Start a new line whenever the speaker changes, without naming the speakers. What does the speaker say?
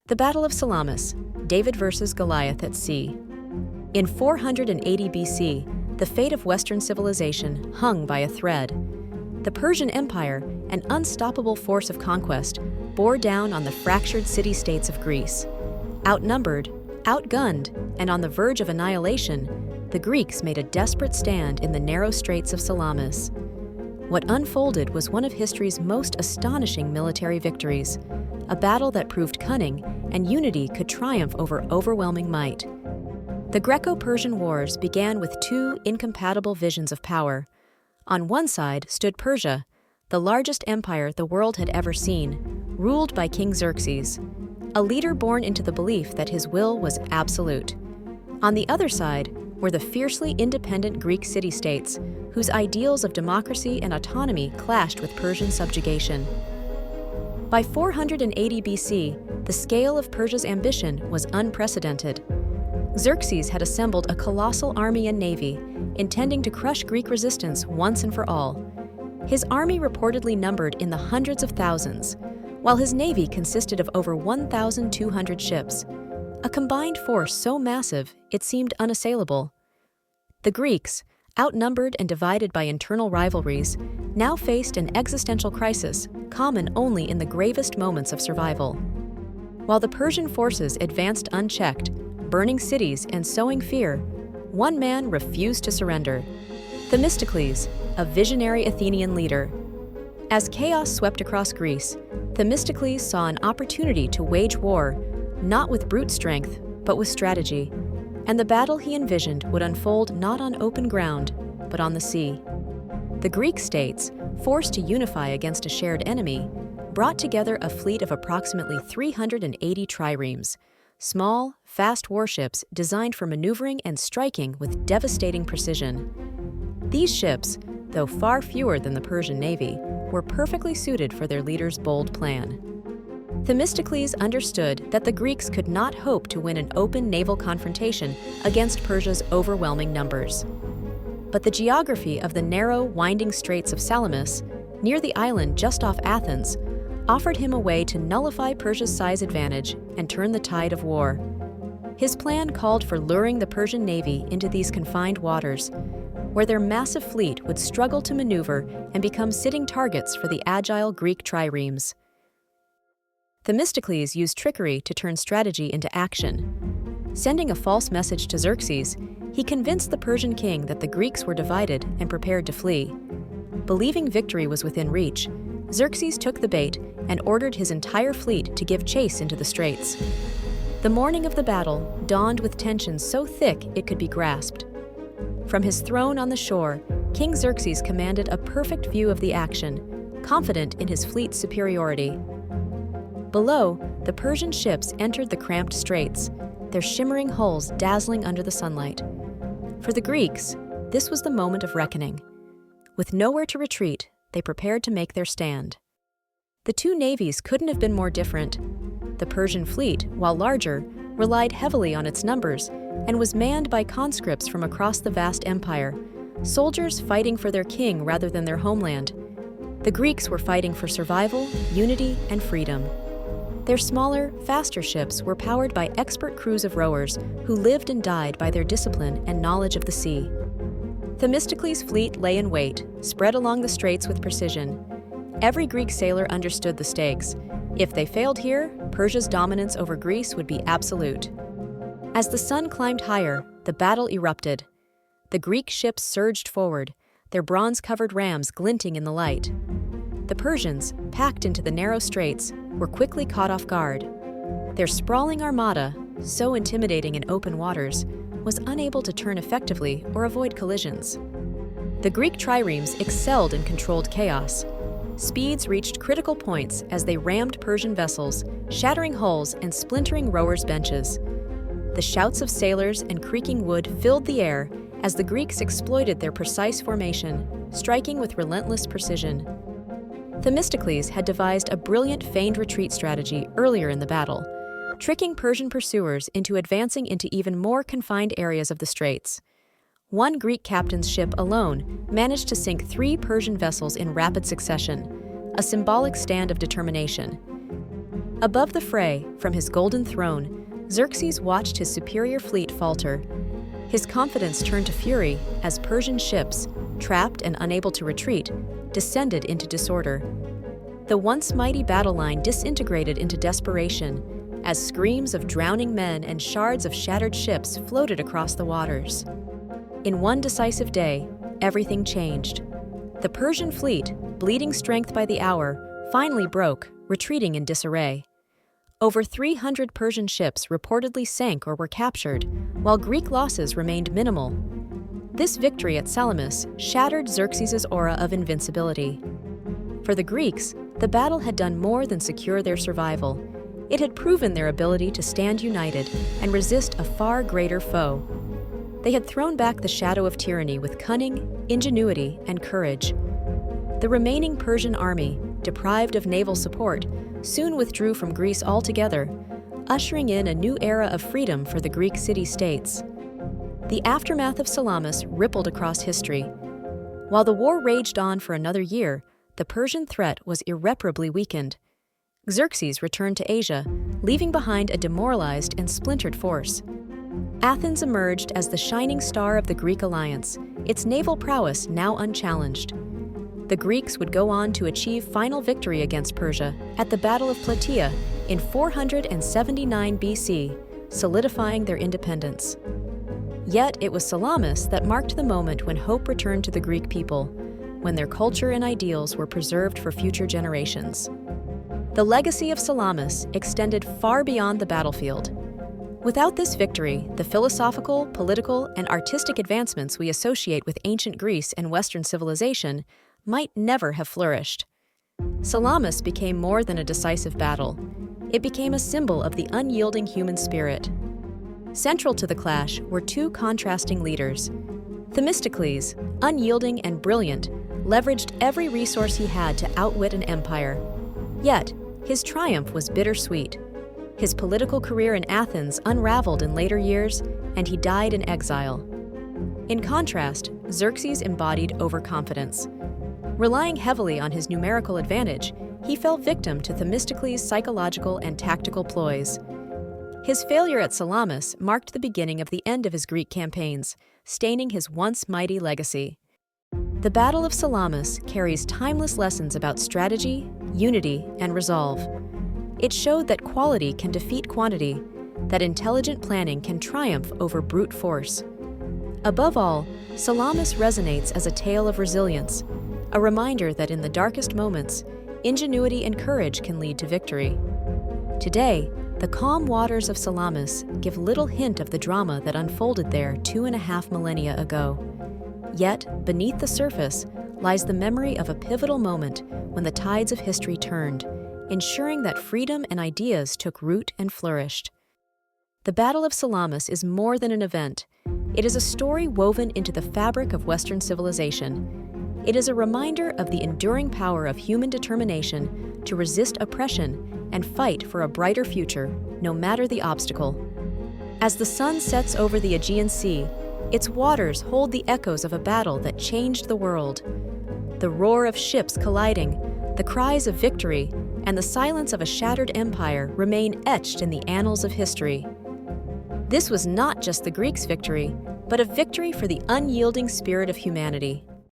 The Battle of Salamis, David versus Goliath at sea. In 480 BC, the fate of Western civilization hung by a thread. The Persian Empire, an unstoppable force of conquest, bore down on the fractured city-states of Greece. Outnumbered, outgunned, and on the verge of annihilation, the Greeks made a desperate stand in the narrow straits of Salamis. What unfolded was one of history's most astonishing military victories, a battle that proved cunning and unity could triumph over overwhelming might. The Greco-Persian Wars began with two incompatible visions of power. On one side stood Persia, the largest empire the world had ever seen, ruled by King Xerxes, a leader born into the belief that his will was absolute. On the other side were the fiercely independent Greek city-states, whose ideals of democracy and autonomy clashed with Persian subjugation. By 480 BC, the scale of Persia's ambition was unprecedented. Xerxes had assembled a colossal army and navy, intending to crush Greek resistance once and for all. His army reportedly numbered in the hundreds of thousands, while his navy consisted of over 1,200 ships, a combined force so massive it seemed unassailable. The Greeks, outnumbered and divided by internal rivalries, now faced an existential crisis common only in the gravest moments of survival. While the Persian forces advanced unchecked, burning cities and sowing fear, one man refused to surrender: Themistocles, a visionary Athenian leader. As chaos swept across Greece, Themistocles saw an opportunity to wage war, not with brute strength, but with strategy, and the battle he envisioned would unfold not on open ground, but on the sea. The Greek states, forced to unify against a shared enemy, brought together a fleet of approximately 380 triremes, small, fast warships designed for maneuvering and striking with devastating precision. These ships, though far fewer than the Persian navy, were perfectly suited for their leader's bold plan. Themistocles understood that the Greeks could not hope to win an open naval confrontation against Persia's overwhelming numbers. But the geography of the narrow, winding straits of Salamis, near the island just off Athens, offered him a way to nullify Persia's size advantage and turn the tide of war. His plan called for luring the Persian navy into these confined waters, where their massive fleet would struggle to maneuver and become sitting targets for the agile Greek triremes. Themistocles used trickery to turn strategy into action. Sending a false message to Xerxes, he convinced the Persian king that the Greeks were divided and prepared to flee. Believing victory was within reach, Xerxes took the bait and ordered his entire fleet to give chase into the straits. The morning of the battle dawned with tension so thick it could be grasped. From his throne on the shore, King Xerxes commanded a perfect view of the action, confident in his fleet's superiority. Below, the Persian ships entered the cramped straits, their shimmering hulls dazzling under the sunlight. For the Greeks, this was the moment of reckoning. With nowhere to retreat, they prepared to make their stand. The two navies couldn't have been more different. The Persian fleet, while larger, relied heavily on its numbers and was manned by conscripts from across the vast empire, soldiers fighting for their king rather than their homeland. The Greeks were fighting for survival, unity, and freedom. Their smaller, faster ships were powered by expert crews of rowers who lived and died by their discipline and knowledge of the sea. Themistocles' fleet lay in wait, spread along the straits with precision. Every Greek sailor understood the stakes. If they failed here, Persia's dominance over Greece would be absolute. As the sun climbed higher, the battle erupted. The Greek ships surged forward, their bronze-covered rams glinting in the light. The Persians, packed into the narrow straits, were quickly caught off guard. Their sprawling armada, so intimidating in open waters, was unable to turn effectively or avoid collisions. The Greek triremes excelled in controlled chaos. Speeds reached critical points as they rammed Persian vessels, shattering hulls and splintering rowers' benches. The shouts of sailors and creaking wood filled the air as the Greeks exploited their precise formation, striking with relentless precision. Themistocles had devised a brilliant feigned retreat strategy earlier in the battle, tricking Persian pursuers into advancing into even more confined areas of the straits. One Greek captain's ship alone managed to sink 3 Persian vessels in rapid succession, a symbolic stand of determination. Above the fray, from his golden throne, Xerxes watched his superior fleet falter. His confidence turned to fury as Persian ships, trapped and unable to retreat, descended into disorder. The once mighty battle line disintegrated into desperation as screams of drowning men and shards of shattered ships floated across the waters. In one decisive day, everything changed. The Persian fleet, bleeding strength by the hour, finally broke, retreating in disarray. Over 300 Persian ships reportedly sank or were captured, while Greek losses remained minimal. This victory at Salamis shattered Xerxes' aura of invincibility. For the Greeks, the battle had done more than secure their survival. It had proven their ability to stand united and resist a far greater foe. They had thrown back the shadow of tyranny with cunning, ingenuity, and courage. The remaining Persian army, deprived of naval support, soon withdrew from Greece altogether, ushering in a new era of freedom for the Greek city-states. The aftermath of Salamis rippled across history. While the war raged on for another year, the Persian threat was irreparably weakened. Xerxes returned to Asia, leaving behind a demoralized and splintered force. Athens emerged as the shining star of the Greek alliance, its naval prowess now unchallenged. The Greeks would go on to achieve final victory against Persia at the Battle of Plataea in 479 BC, solidifying their independence. Yet it was Salamis that marked the moment when hope returned to the Greek people, when their culture and ideals were preserved for future generations. The legacy of Salamis extended far beyond the battlefield. Without this victory, the philosophical, political, and artistic advancements we associate with ancient Greece and Western civilization might never have flourished. Salamis became more than a decisive battle. It became a symbol of the unyielding human spirit. Central to the clash were two contrasting leaders. Themistocles, unyielding and brilliant, leveraged every resource he had to outwit an empire. Yet, his triumph was bittersweet. His political career in Athens unraveled in later years, and he died in exile. In contrast, Xerxes embodied overconfidence. Relying heavily on his numerical advantage, he fell victim to Themistocles' psychological and tactical ploys. His failure at Salamis marked the beginning of the end of his Greek campaigns, staining his once mighty legacy. The Battle of Salamis carries timeless lessons about strategy, unity, and resolve. It showed that quality can defeat quantity, that intelligent planning can triumph over brute force. Above all, Salamis resonates as a tale of resilience, a reminder that in the darkest moments, ingenuity and courage can lead to victory. Today, the calm waters of Salamis give little hint of the drama that unfolded there 2.5 millennia ago. Yet, beneath the surface lies the memory of a pivotal moment when the tides of history turned, ensuring that freedom and ideas took root and flourished. The Battle of Salamis is more than an event. It is a story woven into the fabric of Western civilization. It is a reminder of the enduring power of human determination to resist oppression and fight for a brighter future, no matter the obstacle. As the sun sets over the Aegean Sea, its waters hold the echoes of a battle that changed the world. The roar of ships colliding, the cries of victory, and the silence of a shattered empire remain etched in the annals of history. This was not just the Greeks' victory, but a victory for the unyielding spirit of humanity.